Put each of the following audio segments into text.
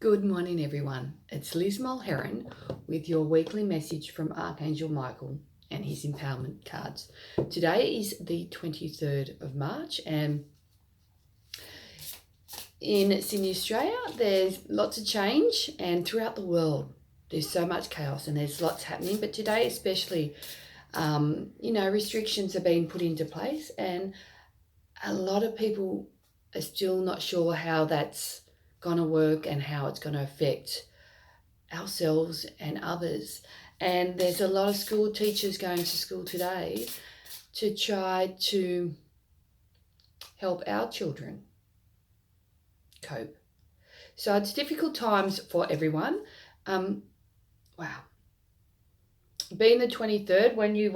Good morning, everyone. It's Liz Mulheron with your weekly message from Archangel Michael and his empowerment cards. Today is the 23rd of March, and in Sydney, Australia, there's lots of change, and throughout the world, there's so much chaos and there's lots happening. But today, especially, restrictions are being put into place, and a lot of people are still not sure how that's going to work and how it's going to affect ourselves and others. And there's a lot of school teachers going to school today to try to help our children cope. So it's difficult times for everyone. Wow. Being the 23rd, when you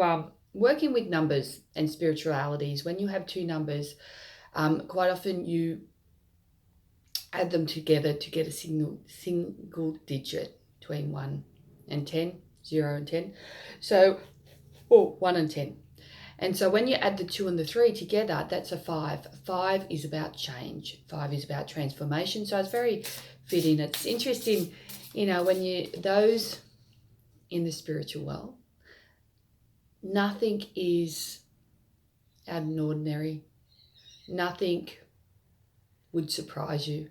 working with numbers and spiritualities, when you have two numbers, quite often you add them together to get a single digit between 1 and 10, 0 and 10. So, 1 and 10. And so when you add the 2 and the 3 together, that's a 5. 5 is about change. 5 is about transformation. So it's very fitting. It's interesting, when those in the spiritual world, nothing is out of the ordinary. Nothing would surprise you.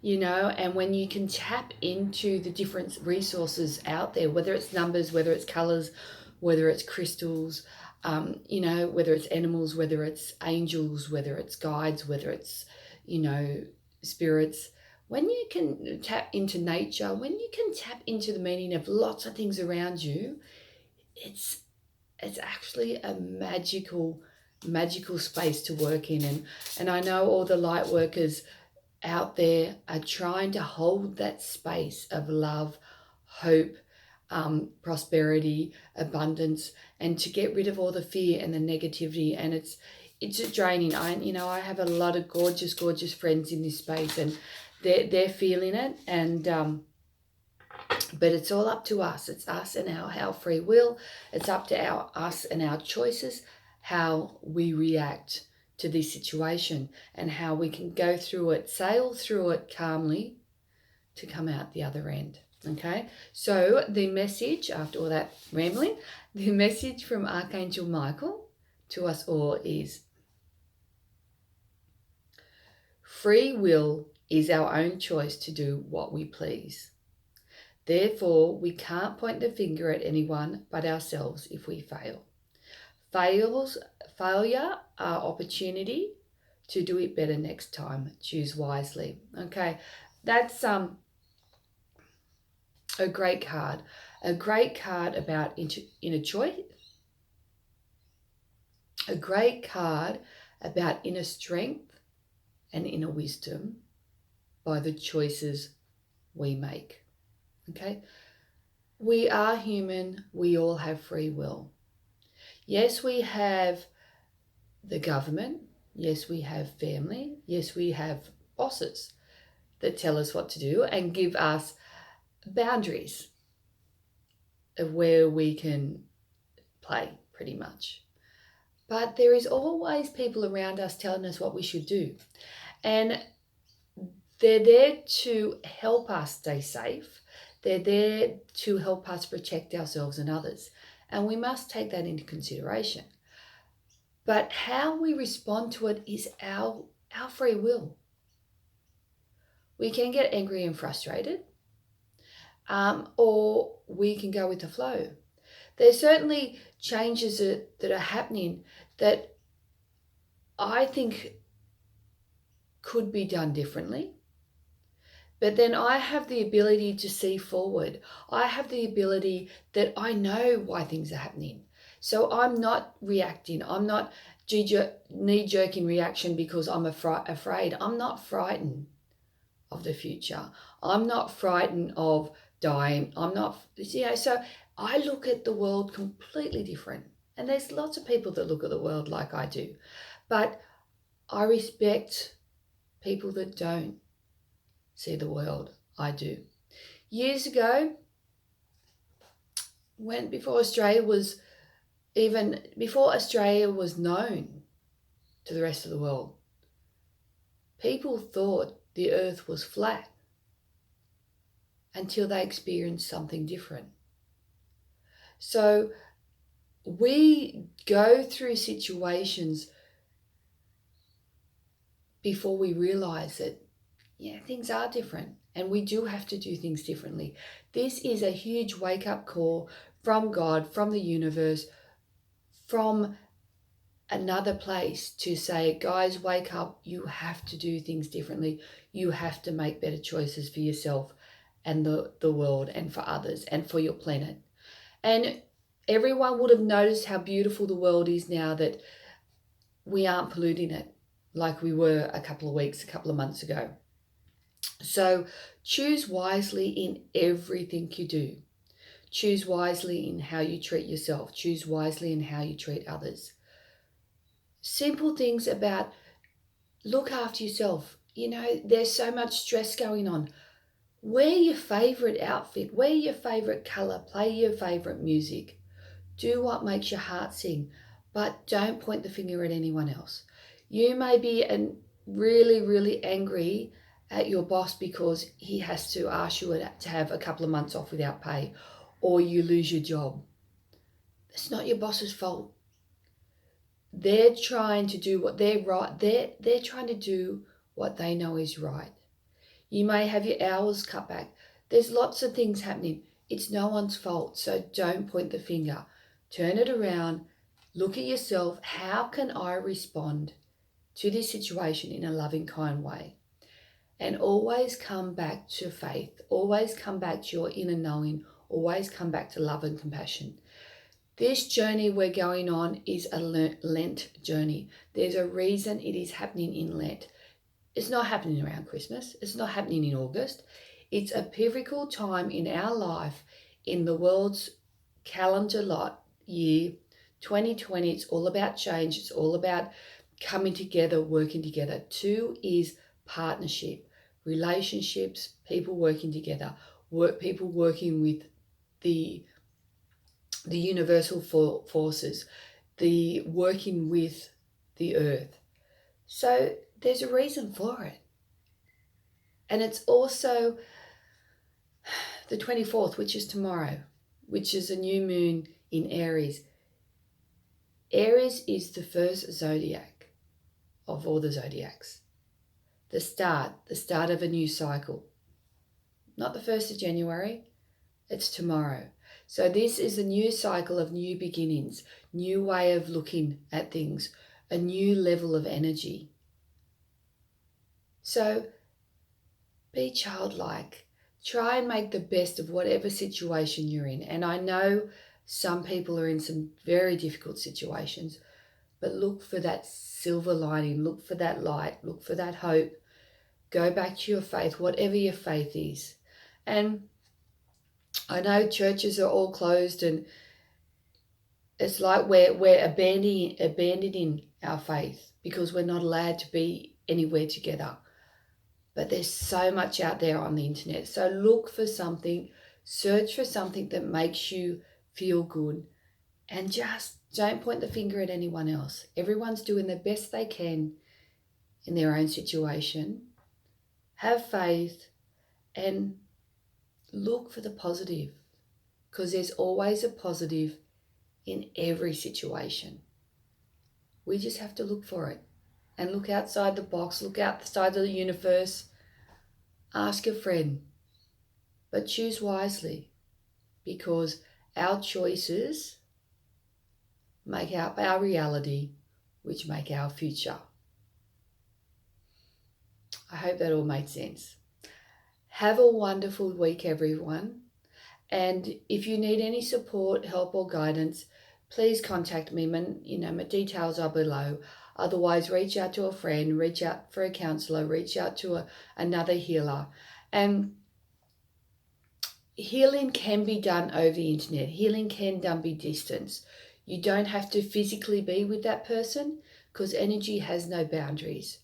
And when you can tap into the different resources out there, whether it's numbers, whether it's colors, whether it's crystals, whether it's animals, whether it's angels, whether it's guides, whether it's, spirits, when you can tap into nature, when you can tap into the meaning of lots of things around you, it's actually a magical space to work in. And I know all the light workers out there are trying to hold that space of love, hope, prosperity, abundance, and to get rid of all the fear and the negativity. And it's draining. I have a lot of gorgeous friends in this space, and they're feeling it. And but it's all up to us. It's us and our free will. It's up to us and our choices, how we react to this situation and how we can go through it, sail through it calmly to come out the other end. Okay, so the message, after all that rambling, the message from Archangel Michael to us all is: free will is our own choice to do what we please. Therefore, we can't point the finger at anyone but ourselves if we fail. Failure are opportunity to do it better next time. Choose wisely. Okay, that's a great card. A great card about inner choice. A great card about inner strength and inner wisdom by the choices we make. Okay, we are human. We all have free will. Yes, we have the government. Yes, we have family. Yes, we have bosses that tell us what to do and give us boundaries of where we can play, pretty much. But there is always people around us telling us what we should do. And they're there to help us stay safe. They're there to help us protect ourselves and others. And we must take that into consideration. But how we respond to it is our free will. We can get angry and frustrated, or we can go with the flow. There's certainly changes that are happening that I think could be done differently. But then I have the ability to see forward. I have the ability that I know why things are happening. So I'm not reacting. I'm not knee-jerking reaction because I'm afraid. I'm not frightened of the future. I'm not frightened of dying. So I look at the world completely different. And there's lots of people that look at the world like I do. But I respect people that don't see the world I do. Years ago, before Australia was known to the rest of the world, people thought the earth was flat. until they experience something different. So we go through situations before we realize that, yeah, things are different and we do have to do things differently. This is a huge wake-up call from God, from the universe, from another place to say, guys, wake up. You have to do things differently. You have to make better choices for yourself and the world and for others and for your planet. And everyone would have noticed how beautiful the world is now that we aren't polluting it like we were a couple of months ago. So choose wisely in everything you do. Choose wisely in how you treat yourself. Choose wisely in how you treat others. Simple things about look after yourself. You know, there's so much stress going on. Wear your favorite outfit. Wear your favorite color. Play your favorite music. Do what makes your heart sing, but don't point the finger at anyone else. You may be really, really angry at your boss because he has to ask you to have a couple of months off without pay, or you lose your job. It's not your boss's fault. They're trying to do what they're right. They're trying to do what they know is right. You may have your hours cut back. There's lots of things happening. It's no one's fault. So don't point the finger. Turn it around. Look at yourself. How can I respond to this situation in a loving, kind way? And always come back to faith. Always come back to your inner knowing. Always come back to love and compassion. This journey we're going on is a Lent journey. There's a reason it is happening in Lent. It's not happening around Christmas. It's not happening in August. It's a pivotal time in our life, in the world's calendar year 2020. It's all about change. It's all about coming together, working together. 2 is partnership, relationships, people working together, people working with the universal forces, the working with the earth. So there's a reason for it. And it's also the 24th, which is tomorrow, which is a new moon in Aries. Aries is the first zodiac of all the zodiacs. The start of a new cycle. Not the 1st of January, it's tomorrow. So this is a new cycle of new beginnings, new way of looking at things, a new level of energy. So be childlike. Try and make the best of whatever situation you're in. And I know some people are in some very difficult situations, but look for that silver lining, look for that light, look for that hope. Go back to your faith, whatever your faith is. And I know churches are all closed and it's like we're abandoning our faith because we're not allowed to be anywhere together. But there's so much out there on the internet. So look for something, search for something that makes you feel good, and just don't point the finger at anyone else. Everyone's doing the best they can in their own situation. Have faith and look for the positive, because there's always a positive in every situation. We just have to look for it and look outside the box, look outside of the universe. Ask a friend, but choose wisely, because our choices make up our reality, which make our future. I hope that all made sense. Have a wonderful week, everyone. And if you need any support, help or guidance, please contact me. My details are below. Otherwise, reach out to a friend, reach out for a counselor, reach out to another healer. And healing can be done over the internet. Healing can be distance. You don't have to physically be with that person because energy has no boundaries.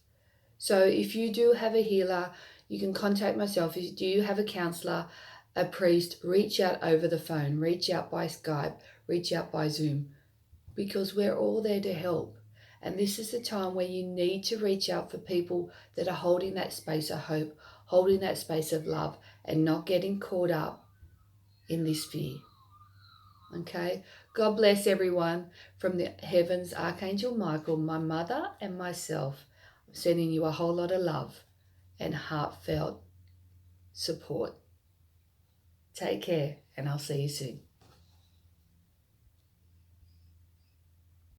So if you do have a healer, you can contact myself. If you do have a counselor, a priest, reach out over the phone, reach out by Skype, reach out by Zoom, because we're all there to help. And this is the time where you need to reach out for people that are holding that space of hope, holding that space of love and not getting caught up in this fear. Okay? God bless everyone from the heavens, Archangel Michael, my mother and myself. I'm sending you a whole lot of love and heartfelt support. Take care, and I'll see you soon.